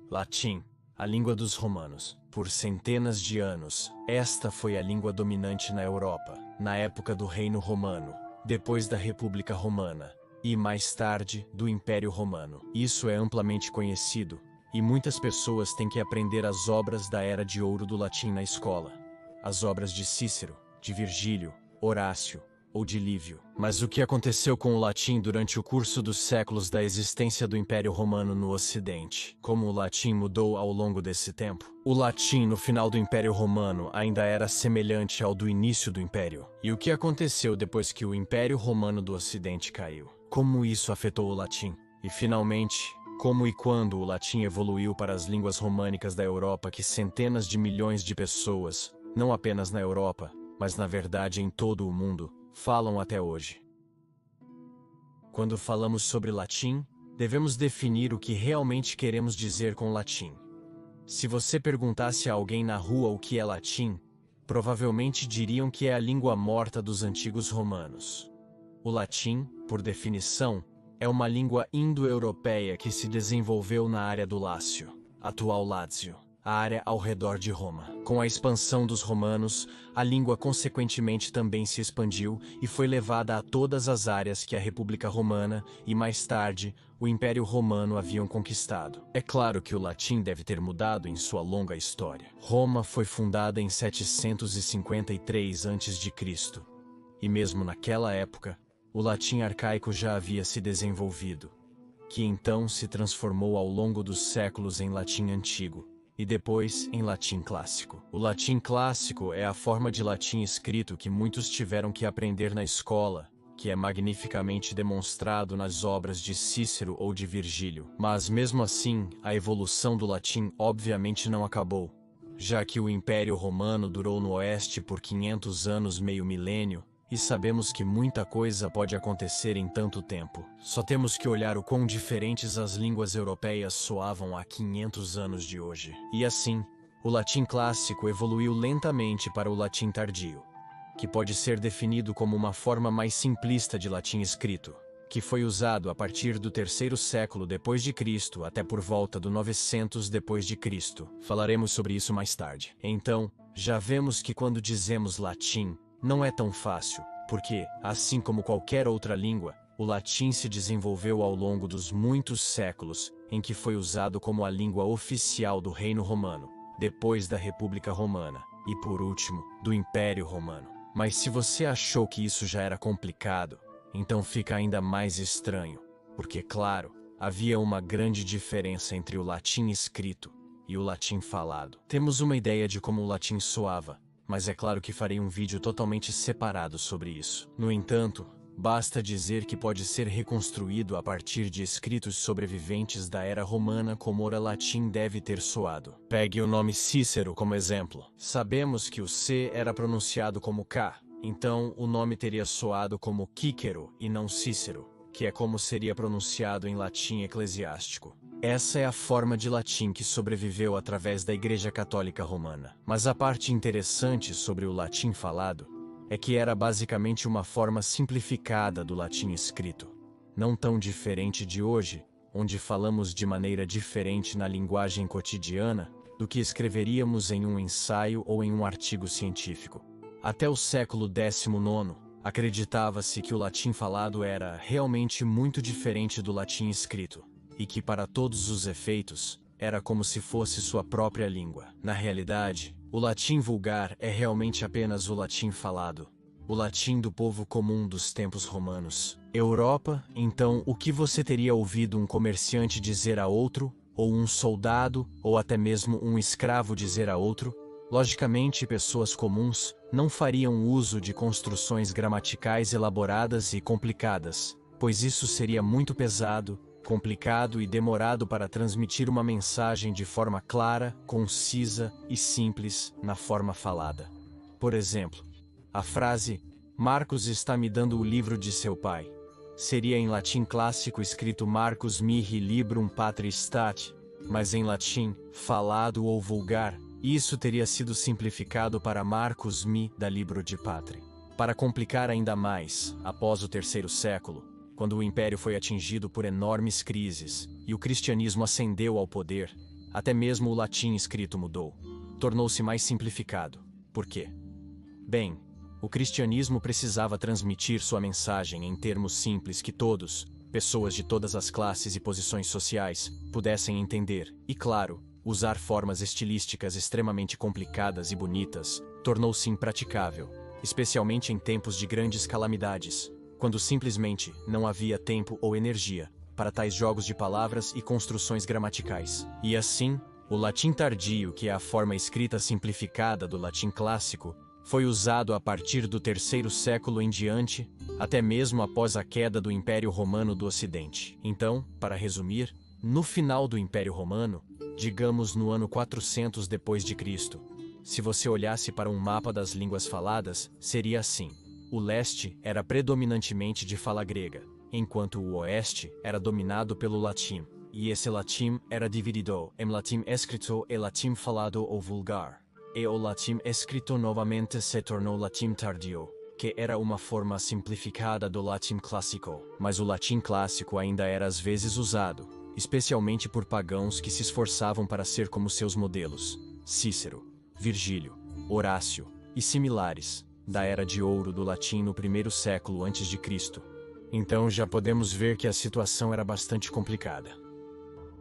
Latim, a língua dos romanos. Por centenas de anos, esta foi a língua dominante na Europa, na época do Reino Romano, depois da República Romana, e mais tarde, do Império Romano. Isso é amplamente conhecido, e muitas pessoas têm que aprender as obras da Era de Ouro do latim na escola. As obras de Cícero, de Virgílio, Horácio, ou de Lívio. Mas o que aconteceu com o latim durante o curso dos séculos da existência do Império Romano no Ocidente? Como o latim mudou ao longo desse tempo? O latim no final do Império Romano ainda era semelhante ao do início do Império. E o que aconteceu depois que o Império Romano do Ocidente caiu? Como isso afetou o latim? E finalmente, como e quando o latim evoluiu para as línguas românicas da Europa que centenas de milhões de pessoas, não apenas na Europa, mas na verdade em todo o mundo, falam até hoje. Quando falamos sobre latim, devemos definir o que realmente queremos dizer com latim. Se você perguntasse a alguém na rua o que é latim, provavelmente diriam que é a língua morta dos antigos romanos. O latim, por definição, é uma língua indo-europeia que se desenvolveu na área do Lácio, atual Látzio, a área ao redor de Roma. Com a expansão dos romanos, a língua consequentemente também se expandiu e foi levada a todas as áreas que a República Romana e, mais tarde, o Império Romano haviam conquistado. É claro que o latim deve ter mudado em sua longa história. Roma foi fundada em 753 a.C., e mesmo naquela época, o latim arcaico já havia se desenvolvido, que então se transformou ao longo dos séculos em latim antigo, e depois em latim clássico. O latim clássico é a forma de latim escrito que muitos tiveram que aprender na escola, que é magnificamente demonstrado nas obras de Cícero ou de Virgílio. Mas mesmo assim, a evolução do latim obviamente não acabou, já que o Império Romano durou no Oeste por 500 anos, meio milênio, e sabemos que muita coisa pode acontecer em tanto tempo. Só temos que olhar o quão diferentes as línguas europeias soavam há 500 anos de hoje. E assim, o latim clássico evoluiu lentamente para o latim tardio, que pode ser definido como uma forma mais simplista de latim escrito, que foi usado a partir do terceiro século depois de Cristo até por volta do 900 depois de Cristo. Falaremos sobre isso mais tarde. Então, já vemos que quando dizemos latim, não é tão fácil, porque, assim como qualquer outra língua, o latim se desenvolveu ao longo dos muitos séculos em que foi usado como a língua oficial do Reino Romano, depois da República Romana e, por último, do Império Romano. Mas se você achou que isso já era complicado, então fica ainda mais estranho, porque, claro, havia uma grande diferença entre o latim escrito e o latim falado. Temos uma ideia de como o latim soava, mas é claro que farei um vídeo totalmente separado sobre isso. No entanto, basta dizer que pode ser reconstruído a partir de escritos sobreviventes da era romana como o latim deve ter soado. Pegue o nome Cícero como exemplo. Sabemos que o C era pronunciado como K, então o nome teria soado como Cícero e não Cícero, que é como seria pronunciado em latim eclesiástico. Essa é a forma de latim que sobreviveu através da Igreja Católica Romana. Mas a parte interessante sobre o latim falado é que era basicamente uma forma simplificada do latim escrito, não tão diferente de hoje, onde falamos de maneira diferente na linguagem cotidiana do que escreveríamos em um ensaio ou em um artigo científico. Até o século XIX, acreditava-se que o latim falado era realmente muito diferente do latim escrito, e que, para todos os efeitos, era como se fosse sua própria língua. Na realidade, o latim vulgar é realmente apenas o latim falado, o latim do povo comum dos tempos romanos. Europa, então, o que você teria ouvido um comerciante dizer a outro, ou um soldado, ou até mesmo um escravo dizer a outro? Logicamente, pessoas comuns não fariam uso de construções gramaticais elaboradas e complicadas, pois isso seria muito pesado, complicado e demorado para transmitir uma mensagem de forma clara, concisa e simples na forma falada. Por exemplo, a frase "Marcos está me dando o livro de seu pai" seria em latim clássico escrito Marcus mihi librum patri stat, mas em latim, falado ou vulgar, isso teria sido simplificado para Marcus mi da libro de patri. Para complicar ainda mais, após o terceiro século, quando o Império foi atingido por enormes crises e o cristianismo ascendeu ao poder, Até mesmo o latim escrito mudou. Tornou-se mais simplificado. Por quê? Bem, o cristianismo precisava transmitir sua mensagem em termos simples que todos, pessoas de todas as classes e posições sociais, pudessem entender, e claro, usar formas estilísticas extremamente complicadas e bonitas tornou-se impraticável, especialmente em tempos de grandes calamidades, quando simplesmente não havia tempo ou energia para tais jogos de palavras e construções gramaticais. E assim, o latim tardio, que é a forma escrita simplificada do latim clássico, foi usado a partir do terceiro século em diante, até mesmo após a queda do Império Romano do Ocidente. Então, para resumir, no final do Império Romano, digamos no ano 400 depois de Cristo, se você olhasse para um mapa das línguas faladas, seria assim: o leste era predominantemente de fala grega, enquanto o oeste era dominado pelo latim, e esse latim era dividido em latim escrito e latim falado ou vulgar. E o latim escrito novamente se tornou latim tardio, que era uma forma simplificada do latim clássico. Mas o latim clássico ainda era às vezes usado, especialmente por pagãos que se esforçavam para ser como seus modelos: Cícero, Virgílio, Horácio e similares, da Era de Ouro do latim no primeiro século antes de Cristo. Então já podemos ver que a situação era bastante complicada.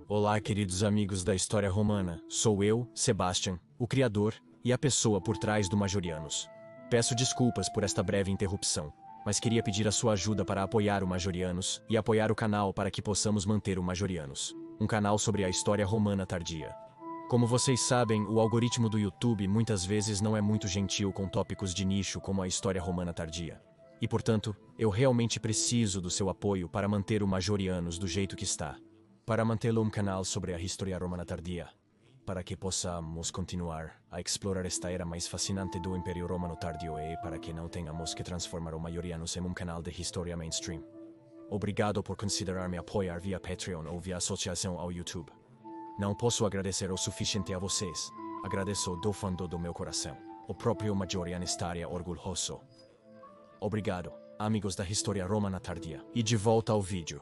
Olá, queridos amigos da história romana, sou eu, Sebastian, o criador e a pessoa por trás do Majorianos. Peço desculpas por esta breve interrupção, mas queria pedir a sua ajuda para apoiar o Majorianos e apoiar o canal para que possamos manter o Majorianos, um canal sobre a história romana tardia. Como vocês sabem, o algoritmo do YouTube muitas vezes não é muito gentil com tópicos de nicho como a história romana tardia. E portanto, eu realmente preciso do seu apoio para manter o Majorianos do jeito que está. Para mantê-lo um canal sobre a história romana tardia, para que possamos continuar a explorar esta era mais fascinante do Império Romano Tardio e para que não tenhamos que transformar o Majorianos em um canal de história mainstream. Obrigado por considerar me apoiar via Patreon ou via associação ao YouTube. Não posso agradecer o suficiente a vocês. Agradeço do fundo do meu coração. O próprio Majoriano estaria orgulhoso. Obrigado, amigos da história romana tardia. E de volta ao vídeo.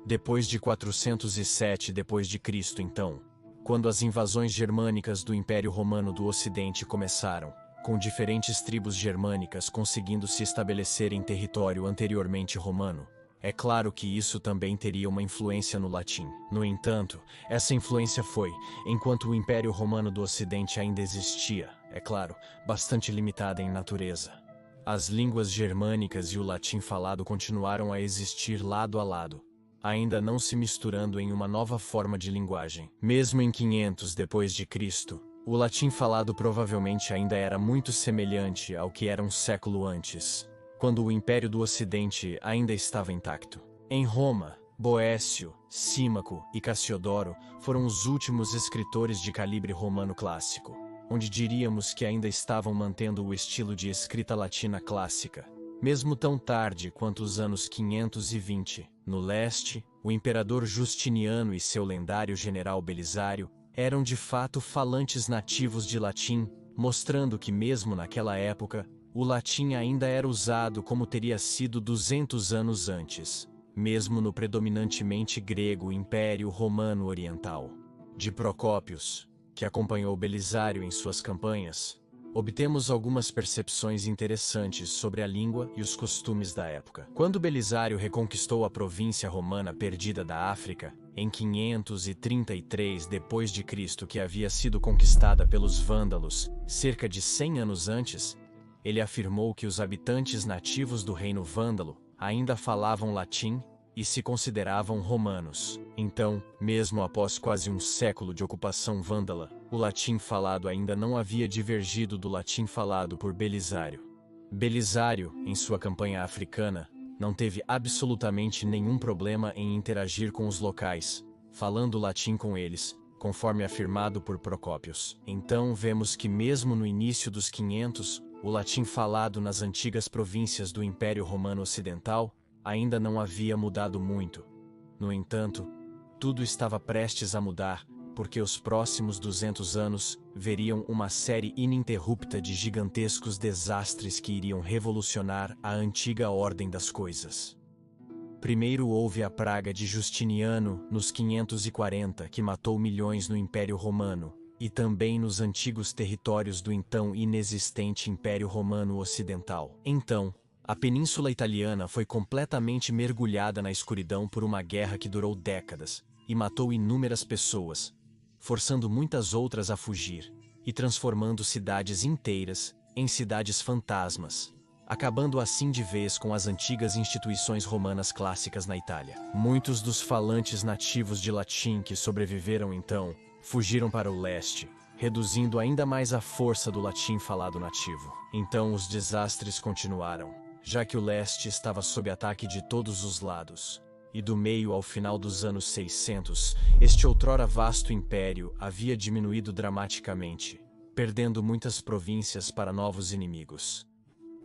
Depois de 407 d.C., então, quando as invasões germânicas do Império Romano do Ocidente começaram, com diferentes tribos germânicas conseguindo se estabelecer em território anteriormente romano, é claro que isso também teria uma influência no latim. No entanto, essa influência foi, enquanto o Império Romano do Ocidente ainda existia, é claro, bastante limitada em natureza. As línguas germânicas e o latim falado continuaram a existir lado a lado, ainda não se misturando em uma nova forma de linguagem. Mesmo em 500 d.C., o latim falado provavelmente ainda era muito semelhante ao que era um século antes, quando o Império do Ocidente ainda estava intacto. Em Roma, Boécio, Símaco e Cassiodoro foram os últimos escritores de calibre romano clássico, onde diríamos que ainda estavam mantendo o estilo de escrita latina clássica. Mesmo tão tarde quanto os anos 520, no leste, o imperador Justiniano e seu lendário general Belisário eram de fato falantes nativos de latim, mostrando que mesmo naquela época, o latim ainda era usado como teria sido 200 anos antes, mesmo no predominantemente grego Império Romano Oriental. De Procópios, que acompanhou Belisário em suas campanhas, obtemos algumas percepções interessantes sobre a língua e os costumes da época. Quando Belisário reconquistou a província romana perdida da África, em 533 d.C., que havia sido conquistada pelos vândalos cerca de 100 anos antes, ele afirmou que os habitantes nativos do reino vândalo ainda falavam latim e se consideravam romanos. Então, mesmo após quase um século de ocupação vândala, o latim falado ainda não havia divergido do latim falado por Belisário. Belisário, em sua campanha africana, não teve absolutamente nenhum problema em interagir com os locais, falando latim com eles, conforme afirmado por Procópios. Então vemos que mesmo no início dos 500, o latim falado nas antigas províncias do Império Romano Ocidental ainda não havia mudado muito. No entanto, tudo estava prestes a mudar, porque os próximos 200 anos veriam uma série ininterrupta de gigantescos desastres que iriam revolucionar a antiga ordem das coisas. Primeiro houve a praga de Justiniano, nos 540, que matou milhões no Império Romano, e também nos antigos territórios do então inexistente Império Romano Ocidental. Então, a Península Italiana foi completamente mergulhada na escuridão por uma guerra que durou décadas, e matou inúmeras pessoas, forçando muitas outras a fugir, e transformando cidades inteiras em cidades fantasmas, acabando assim de vez com as antigas instituições romanas clássicas na Itália. Muitos dos falantes nativos de latim que sobreviveram então, fugiram para o leste, reduzindo ainda mais a força do latim falado nativo. Então os desastres continuaram, já que o leste estava sob ataque de todos os lados. E do meio ao final dos anos 600, este outrora vasto império havia diminuído dramaticamente, perdendo muitas províncias para novos inimigos.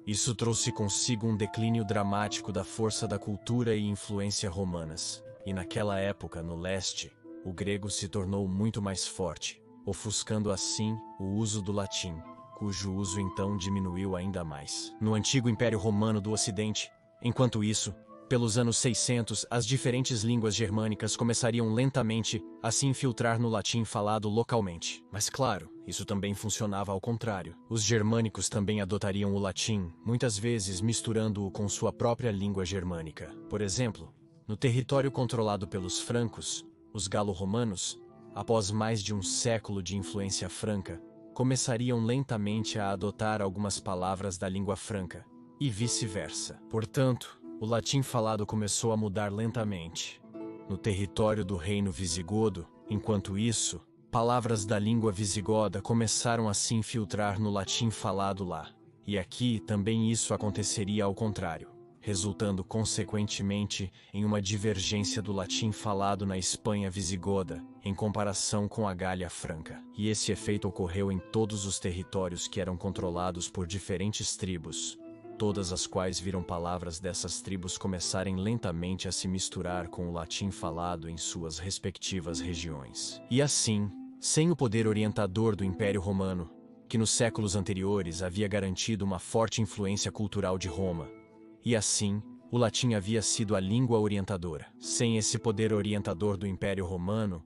Isso trouxe consigo um declínio dramático da força da cultura e influência romanas, e naquela época, no leste, o grego se tornou muito mais forte, ofuscando assim o uso do latim, cujo uso então diminuiu ainda mais. No antigo Império Romano do Ocidente, enquanto isso, pelos anos 600, as diferentes línguas germânicas começariam lentamente a se infiltrar no latim falado localmente. Mas claro, isso também funcionava ao contrário. Os germânicos também adotariam o latim, muitas vezes misturando-o com sua própria língua germânica. Por exemplo, no território controlado pelos francos, os galo-romanos, após mais de um século de influência franca, começariam lentamente a adotar algumas palavras da língua franca, e vice-versa. Portanto, o latim falado começou a mudar lentamente. No território do reino visigodo, enquanto isso, palavras da língua visigoda começaram a se infiltrar no latim falado lá. E aqui também isso aconteceria ao contrário, resultando consequentemente em uma divergência do latim falado na Espanha visigoda, em comparação com a Gália Franca. E esse efeito ocorreu em todos os territórios que eram controlados por diferentes tribos, todas as quais viram palavras dessas tribos começarem lentamente a se misturar com o latim falado em suas respectivas regiões. E assim, sem o poder orientador do Império Romano, que nos séculos anteriores havia garantido uma forte influência cultural de Roma, e assim, o latim havia sido a língua orientadora. Sem esse poder orientador do Império Romano,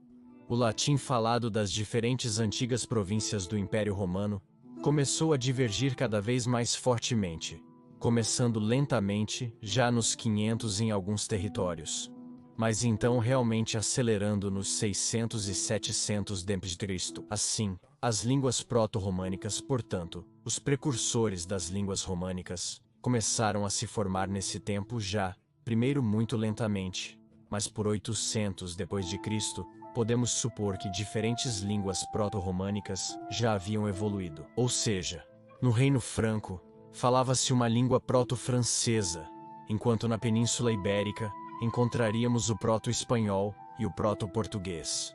o latim falado das diferentes antigas províncias do Império Romano começou a divergir cada vez mais fortemente, começando lentamente, já nos 500 em alguns territórios, mas então realmente acelerando nos 600 e 700 d.C. Assim, as línguas proto-românicas, portanto, os precursores das línguas românicas, começaram a se formar nesse tempo já, primeiro muito lentamente, mas por 800 d.C., podemos supor que diferentes línguas proto-românicas já haviam evoluído. Ou seja, no Reino Franco, falava-se uma língua proto-francesa, enquanto na Península Ibérica encontraríamos o proto-espanhol e o proto-português.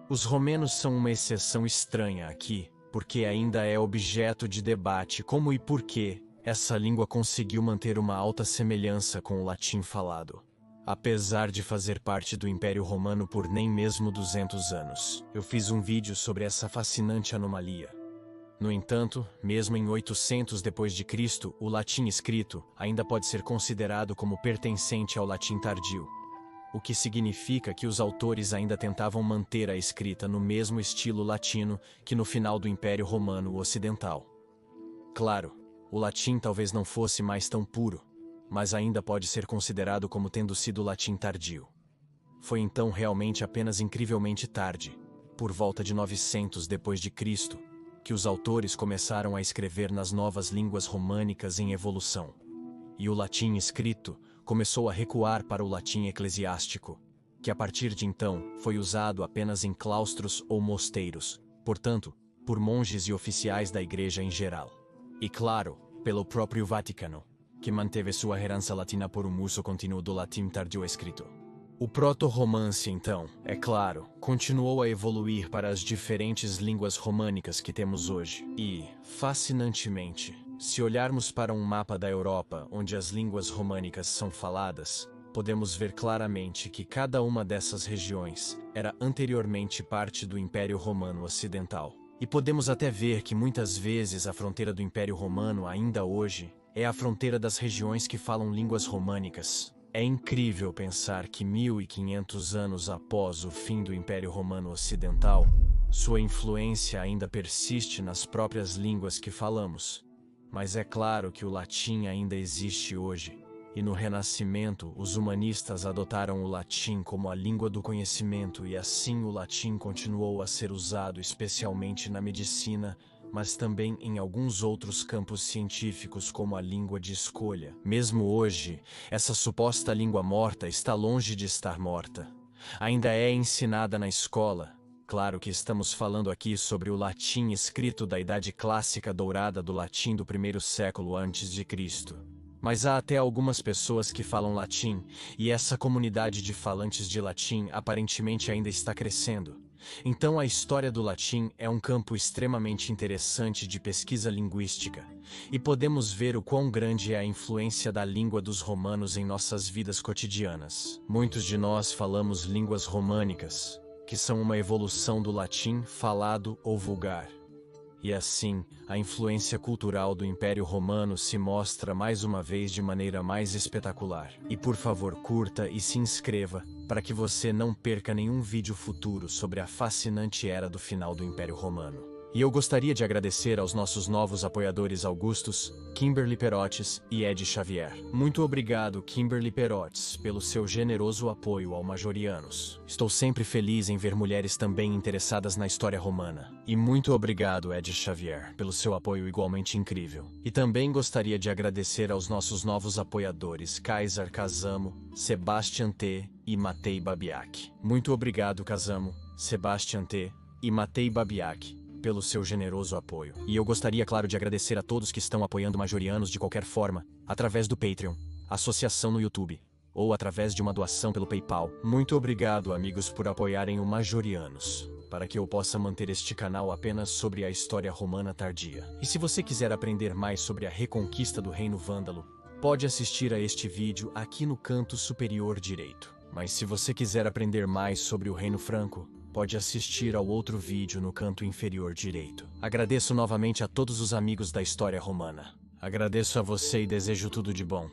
Os romenos são uma exceção estranha aqui, porque ainda é objeto de debate como e por que essa língua conseguiu manter uma alta semelhança com o latim falado, apesar de fazer parte do Império Romano por nem mesmo 200 anos. Eu fiz um vídeo sobre essa fascinante anomalia. No entanto, mesmo em 800 d.C., o latim escrito ainda pode ser considerado como pertencente ao latim tardio, o que significa que os autores ainda tentavam manter a escrita no mesmo estilo latino que no final do Império Romano Ocidental. Claro, o latim talvez não fosse mais tão puro, mas ainda pode ser considerado como tendo sido latim tardio. Foi então realmente apenas incrivelmente tarde, por volta de 900 d.C., que os autores começaram a escrever nas novas línguas românicas em evolução. E o latim escrito começou a recuar para o latim eclesiástico, que a partir de então foi usado apenas em claustros ou mosteiros, portanto, por monges e oficiais da igreja em geral. E claro, pelo próprio Vaticano, que manteve sua herança latina por um uso contínuo do latim tardio escrito. O proto-romance, então, é claro, continuou a evoluir para as diferentes línguas românicas que temos hoje. E, fascinantemente, se olharmos para um mapa da Europa onde as línguas românicas são faladas, podemos ver claramente que cada uma dessas regiões era anteriormente parte do Império Romano Ocidental. E podemos até ver que muitas vezes a fronteira do Império Romano ainda hoje é a fronteira das regiões que falam línguas românicas. É incrível pensar que 1500 anos após o fim do Império Romano Ocidental, sua influência ainda persiste nas próprias línguas que falamos. Mas é claro que o latim ainda existe hoje, e no Renascimento os humanistas adotaram o latim como a língua do conhecimento e assim o latim continuou a ser usado especialmente na medicina, mas também em alguns outros campos científicos como a língua de escolha. Mesmo hoje, essa suposta língua morta está longe de estar morta. Ainda é ensinada na escola. Claro que estamos falando aqui sobre o latim escrito da Idade Clássica Dourada do latim do primeiro século antes de Cristo. Mas há até algumas pessoas que falam latim, e essa comunidade de falantes de latim aparentemente ainda está crescendo. Então a história do latim é um campo extremamente interessante de pesquisa linguística, e podemos ver o quão grande é a influência da língua dos romanos em nossas vidas cotidianas. Muitos de nós falamos línguas românicas, que são uma evolução do latim falado ou vulgar. E assim, a influência cultural do Império Romano se mostra mais uma vez de maneira mais espetacular. E por favor, curta e se inscreva, para que você não perca nenhum vídeo futuro sobre a fascinante era do final do Império Romano. E eu gostaria de agradecer aos nossos novos apoiadores Augustus, Kimberly Perotes e Ed Xavier. Muito obrigado, Kimberly Perotes, pelo seu generoso apoio ao Majorianos. Estou sempre feliz em ver mulheres também interessadas na história romana. E muito obrigado, Ed Xavier, pelo seu apoio igualmente incrível. E também gostaria de agradecer aos nossos novos apoiadores, Kaysar Casamo, Sebastian T. e Matei Babiak. Muito obrigado, Casamo, Sebastian T. e Matei Babiak, pelo seu generoso apoio. E eu gostaria, claro, de agradecer a todos que estão apoiando Majorianos de qualquer forma, através do Patreon, associação no YouTube, ou através de uma doação pelo PayPal. Muito obrigado, amigos, por apoiarem o Majorianos, para que eu possa manter este canal apenas sobre a história romana tardia. E se você quiser aprender mais sobre a reconquista do Reino Vândalo, pode assistir a este vídeo aqui no canto superior direito. Mas se você quiser aprender mais sobre o Reino Franco, pode assistir ao outro vídeo no canto inferior direito. Agradeço novamente a todos os amigos da história romana. Agradeço a você e desejo tudo de bom.